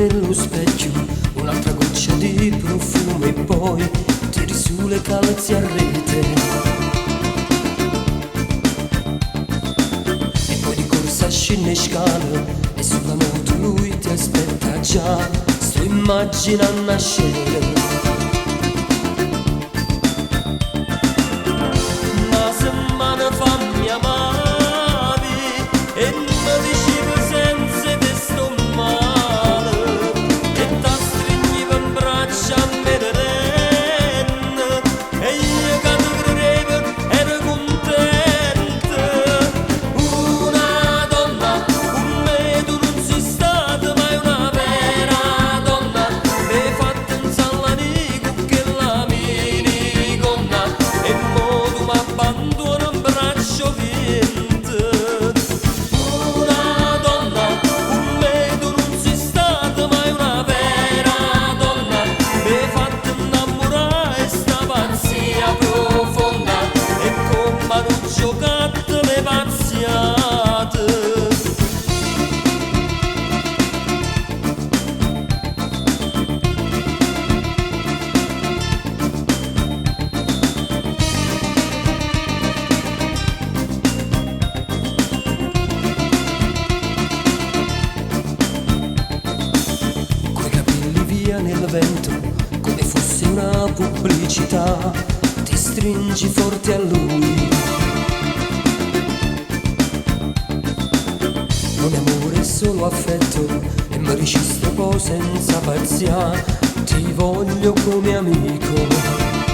nello specchio, un'altra goccia di profumo e poi tiri su le calze a rete. E poi di corsa scende scala e sulla moto lui ti aspetta già, sto immaginando nascere. Ma se me ne fa mia amavi e mi dicevi senza te sto male e ti stringevi in braccia a me renne e io che ti credevo ero contenta. Una donna con me tu non sei stata mai una vera donna, mi hai fatto un salanico che la minigonna e mo tu mi abbandoni in braccio vinto. Una donna con me tu non sei stata mai una vera donna, mi hai fatto innamorare sta pazzia profonda e come hanno giocato le pazziate. Coi capelli via nel vento, come fosse una pubblicità, ti stringi forte a lui. Non è amore, è solo affetto, e mi registro poi senza pazzia, ti voglio come amico.